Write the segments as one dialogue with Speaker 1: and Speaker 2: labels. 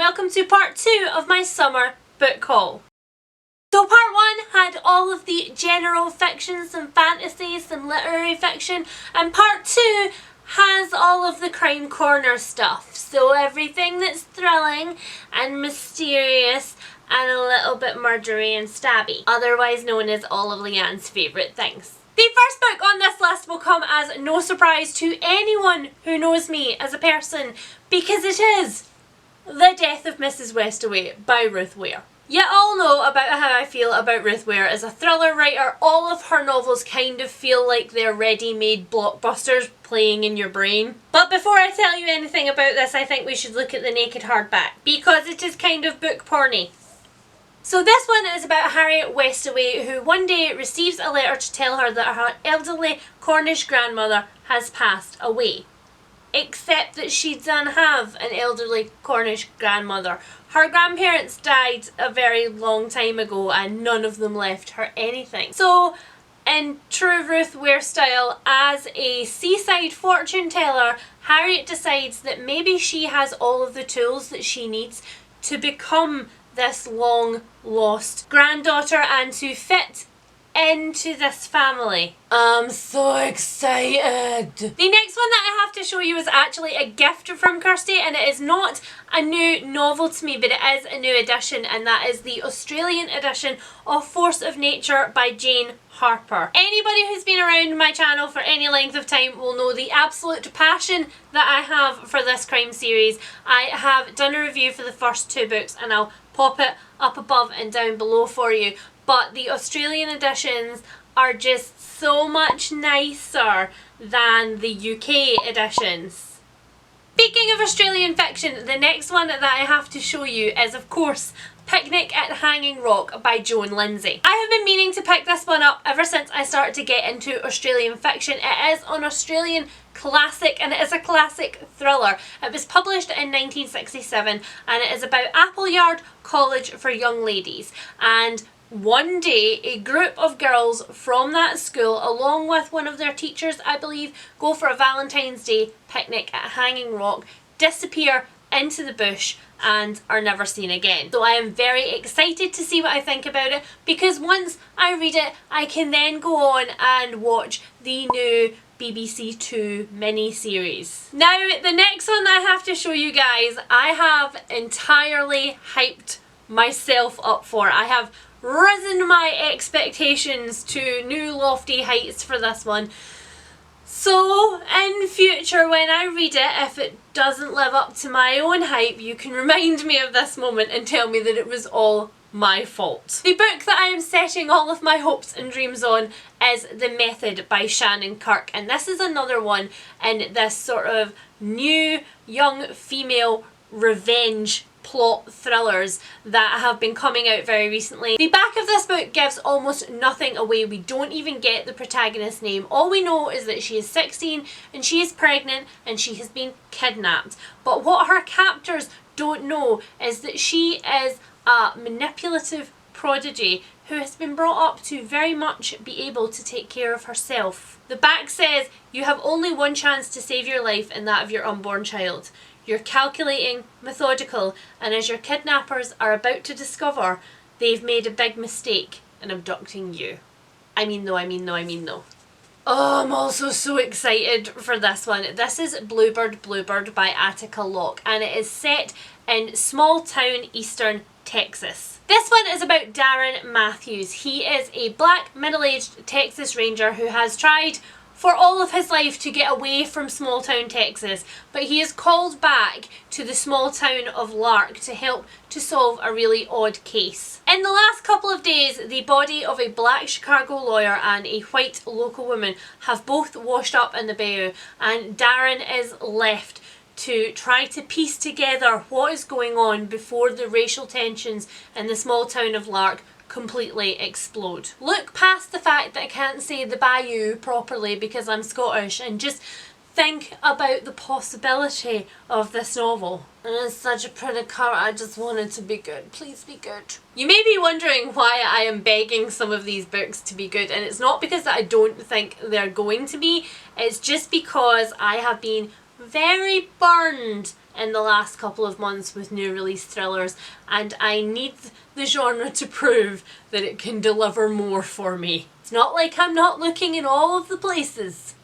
Speaker 1: welcome to part 2 of my summer book haul. So part 1 had all of the general fiction, some fantasy, some literary fiction, and part 2 has all of the crime corner stuff. So everything that's thrilling and mysterious and a little bit murdery and stabby, otherwise known as all of Leanne's favourite things. The first book on this list will come as no surprise to anyone who knows me as a person, because it is The Death of Mrs. Westaway by Ruth Ware. You all know about how I feel about Ruth Ware as a thriller writer. All of her novels kind of feel like they're ready-made blockbusters playing in your brain. But before I tell you anything about this, I think we should look at the naked hardback, because it is kind of book porny. So this one is about Harriet Westaway, who one day receives a letter to tell her that her elderly Cornish grandmother has passed away. Except that she doesn't have an elderly Cornish grandmother. Her grandparents died a very long time ago and none of them left her anything. So, in true Ruth Ware style, as a seaside fortune teller, Harriet decides that maybe she has all of the tools that she needs to become this long lost granddaughter and to fit into this family. I'm so excited. The next one that I have to show you is actually a gift from Kirsty, and it is not a new novel to me, but it is a new edition, and that is the Australian edition of Force of Nature by Jane Harper. Anybody who's been around my channel for any length of time will know the absolute passion that I have for this crime series. I have done a review for the first 2 books and I'll pop it up above and down below for you. But the Australian editions are just so much nicer than the UK editions. Speaking of Australian fiction, the next one that I have to show you is, of course, Picnic at Hanging Rock by Joan Lindsay. I have been meaning to pick this one up ever since I started to get into Australian fiction. It is an Australian classic and it is a classic thriller. It was published in 1967 and it is about Appleyard College for young ladies. And one day, a group of girls from that school, along with one of their teachers, I believe, go for a Valentine's Day picnic at Hanging Rock, disappear into the bush and are never seen again. So I am very excited to see what I think about it, because once I read it, I can then go on and watch the new BBC 2 mini-series. Now, the next one I have to show you guys, I have entirely hyped myself up for. I have risen my expectations to new lofty heights for this one. So in future when I read it, if it doesn't live up to my own hype, you can remind me of this moment and tell me that it was all my fault. The book that I am setting all of my hopes and dreams on is The Method by Shannon Kirk, and this is another one in this sort of new young female revenge plot thrillers that have been coming out very recently. The back of this book gives almost nothing away. We don't even get the protagonist's name. All we know is that she is 16 and she is pregnant and she has been kidnapped. But what her captors don't know is that she is a manipulative prodigy who has been brought up to very much be able to take care of herself. The back says, you have only one chance to save your life and that of your unborn child. You're calculating, methodical, and as your kidnappers are about to discover, they've made a big mistake in abducting you. I mean no. Oh, I'm also so excited for this one. This is Bluebird by Attica Locke, and it is set in small town eastern Texas. This one is about Darren Matthews. He is a black middle-aged Texas Ranger who has tried for all of his life to get away from small town Texas, but he is called back to the small town of Lark to help to solve a really odd case. In the last couple of days, the body of a black Chicago lawyer and a white local woman have both washed up in the bayou, and Darren is left to try to piece together what is going on before the racial tensions in the small town of Lark completely explode. Look past the fact that I can't say the bayou properly because I'm Scottish and just think about the possibility of this novel. And it's such a pretty cover, I just want it to be good. Please be good. You may be wondering why I am begging some of these books to be good, and it's not because I don't think they're going to be, it's just because I have been very burned in the last couple of months with new release thrillers, and I need the genre to prove that it can deliver more for me. It's not like I'm not looking in all of the places.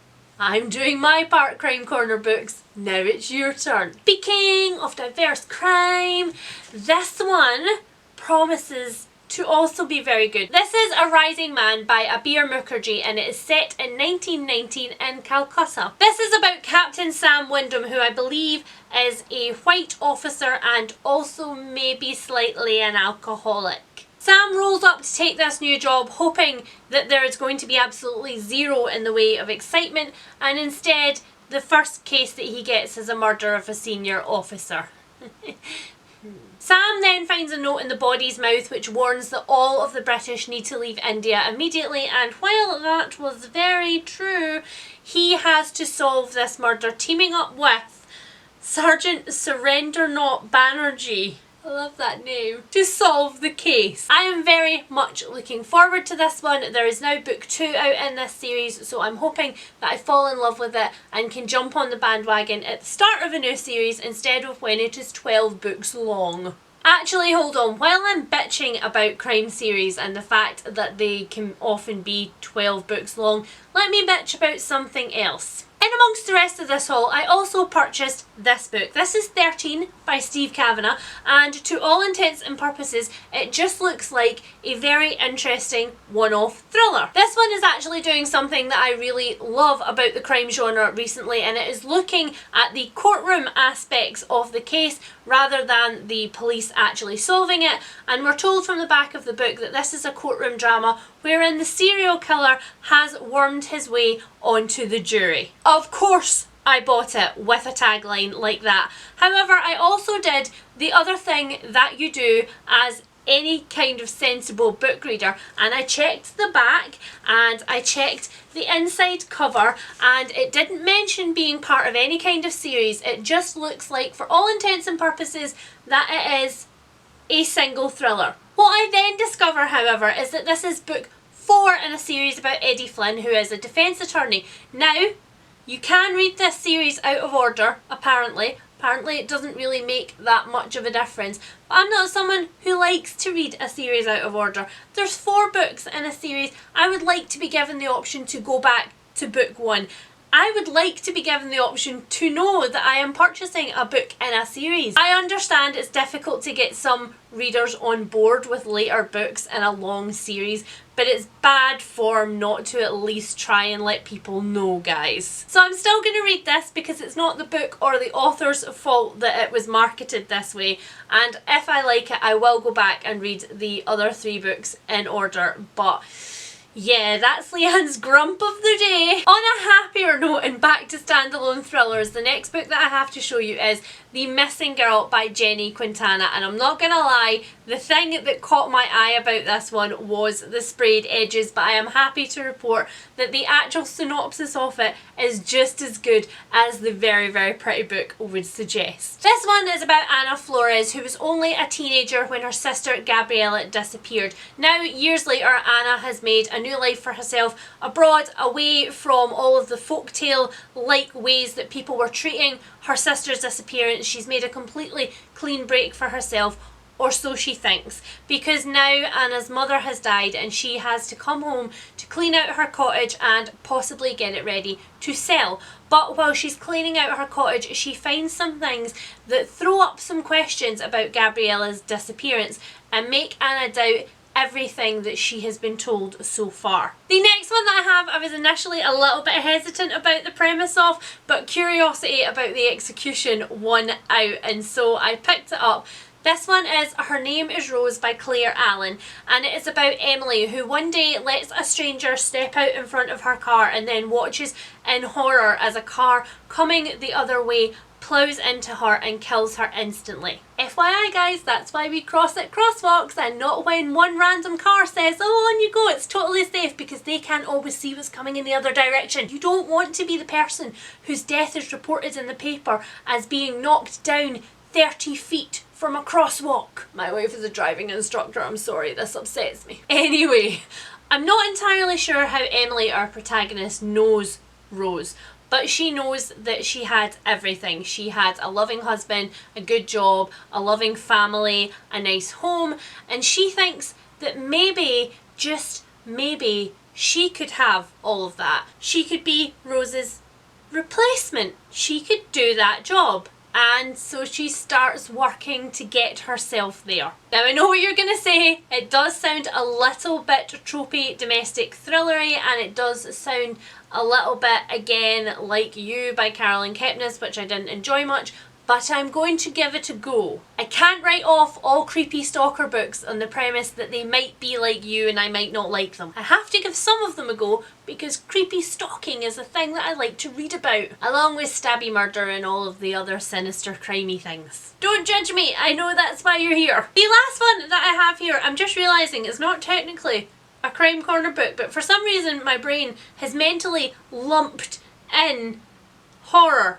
Speaker 1: I'm doing my part, Crime Corner books. Now it's your turn. Speaking of diverse crime, this one promises to also be very good. This is A Rising Man by Abir Mukherjee, and it is set in 1919 in Calcutta. This is about Captain Sam Wyndham, who I believe is a white officer and also maybe slightly an alcoholic. Sam rolls up to take this new job hoping that there is going to be absolutely zero in the way of excitement, and instead the first case that he gets is a murder of a senior officer. Sam then finds a note in the body's mouth which warns that all of the British need to leave India immediately, and while that was very true, he has to solve this murder teaming up with Sergeant Surrender Not Banerjee. I love that name. To solve the case. I am very much looking forward to this one. There is now book 2 out in this series, so I'm hoping that I fall in love with it and can jump on the bandwagon at the start of a new series instead of when it is 12 books long. Actually, hold on. While I'm bitching about crime series and the fact that they can often be 12 books long, let me bitch about something else. In amongst the rest of this haul, I also purchased this book. This is 13 by Steve Kavanagh, and to all intents and purposes, it just looks like a very interesting one-off thriller. This one is actually doing something that I really love about the crime genre recently, and it is looking at the courtroom aspects of the case rather than the police actually solving it. And we're told from the back of the book that this is a courtroom drama wherein the serial killer has wormed his way onto the jury. Of course I bought it with a tagline like that. However, I also did the other thing that you do as any kind of sensible book reader, and I checked the back and I checked the inside cover, and it didn't mention being part of any kind of series. It just looks like, for all intents and purposes, that it is a single thriller. What I then discover, however, is that this is book 4 in a series about Eddie Flynn, who is a defence attorney. Now, you can read this series out of order, apparently. Apparently it doesn't really make that much of a difference. But I'm not someone who likes to read a series out of order. There's 4 books in a series. I would like to be given the option to go back to book 1. I would like to be given the option to know that I am purchasing a book in a series. I understand it's difficult to get some readers on board with later books in a long series, but it's bad form not to at least try and let people know, guys. So I'm still going to read this because it's not the book or the author's fault that it was marketed this way, and if I like it I will go back and read the other 3 books in order. But yeah, that's Leanne's grump of the day. On a happier note and back to standalone thrillers, the next book that I have to show you is The Missing Girl by Jenny Quintana, and I'm not gonna lie, the thing that caught my eye about this one was the sprayed edges, but I am happy to report that the actual synopsis of it is just as good as the very, very pretty book would suggest. This one is about Anna Flores, who was only a teenager when her sister Gabriella disappeared. Now, years later, Anna has made a new life for herself abroad, away from all of the folktale-like ways that people were treating her sister's disappearance. She's made a completely clean break for herself, or so she thinks, because now Anna's mother has died and she has to come home to clean out her cottage and possibly get it ready to sell. But while she's cleaning out her cottage, she finds some things that throw up some questions about Gabriella's disappearance and make Anna doubt everything that she has been told so far. The next one that I have, I was initially a little bit hesitant about the premise of, but curiosity about the execution won out, and so I picked it up. This one is Her Name is Rose by Claire Allen, and it is about Emily, who one day lets a stranger step out in front of her car and then watches in horror as a car coming the other way plows into her and kills her instantly. FYI guys, that's why we cross at crosswalks and not when one random car says, oh, on you go, it's totally safe, because they can't always see what's coming in the other direction. You don't want to be the person whose death is reported in the paper as being knocked down 30 feet from a crosswalk. My wife is a driving instructor, I'm sorry, this upsets me. Anyway, I'm not entirely sure how Emily, our protagonist, knows Rose, but she knows that she had everything. She had a loving husband, a good job, a loving family, a nice home, and she thinks that maybe, just maybe, she could have all of that. She could be Rose's replacement. She could do that job. And so she starts working to get herself there. Now I know what you're going to say, it does sound a little bit tropey domestic thrillery, and it does sound a little bit again like You by Caroline Kepnes, which I didn't enjoy much, but I'm going to give it a go. I can't write off all creepy stalker books on the premise that they might be like You and I might not like them. I have to give some of them a go because creepy stalking is a thing that I like to read about, along with stabby murder and all of the other sinister crimey things. Don't judge me, I know that's why you're here. The last one that I have here, I'm just realising is not technically a crime corner book, but for some reason my brain has mentally lumped in horror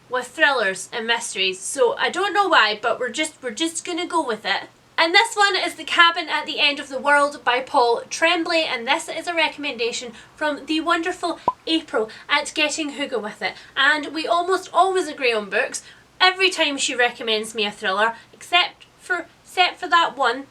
Speaker 1: with thrillers and mysteries, so I don't know why, but we're just gonna go with it. And this one is The Cabin at the End of the World by Paul Tremblay, and this is a recommendation from the wonderful April at Getting Hooga With It. And we almost always agree on books every time she recommends me a thriller, except for that one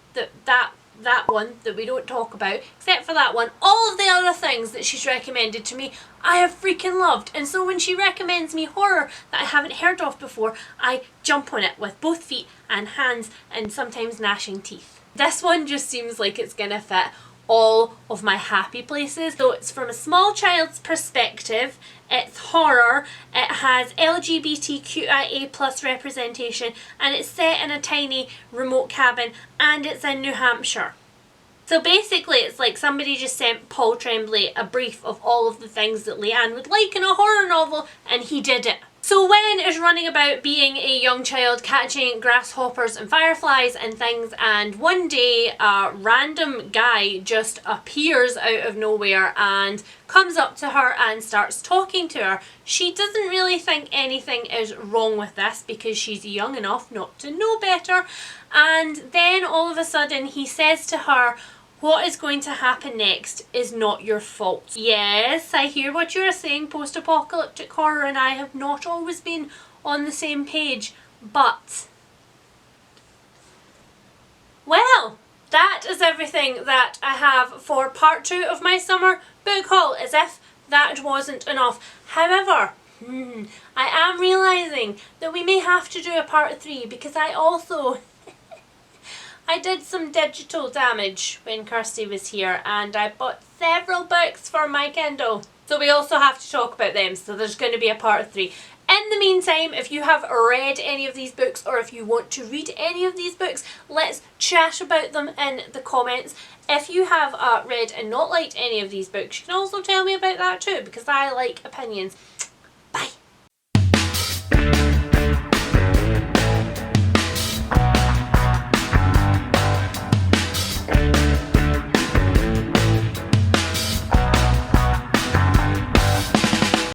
Speaker 1: that one that we don't talk about, except for that one. All of the other things that she's recommended to me I have freaking loved, and so when she recommends me horror that I haven't heard of before, I jump on it with both feet and hands and sometimes gnashing teeth. This one just seems like it's gonna fit all of my happy places. So it's from a small child's perspective, it's horror, it has LGBTQIA+ representation, and it's set in a tiny remote cabin, and it's in New Hampshire. So basically it's like somebody just sent Paul Tremblay a brief of all of the things that Leanne would like in a horror novel, and he did it. So Wen is running about being a young child, catching grasshoppers and fireflies and things, and one day a random guy just appears out of nowhere and comes up to her and starts talking to her. She doesn't really think anything is wrong with this because she's young enough not to know better, and then all of a sudden he says to her, "What is going to happen next is not your fault." Yes, I hear what you're saying, post-apocalyptic horror and I have not always been on the same page, but... well, that is everything that I have for part 2 of my summer book haul, as if that wasn't enough. However, I am realising that we may have to do a part 3 because I also... I did some digital damage when Kirsty was here and I bought several books for my Kindle. So we also have to talk about them, so there's going to be a part 3. In the meantime, if you have read any of these books or if you want to read any of these books, let's chat about them in the comments. If you have read and not liked any of these books, you can also tell me about that too, because I like opinions. Bye!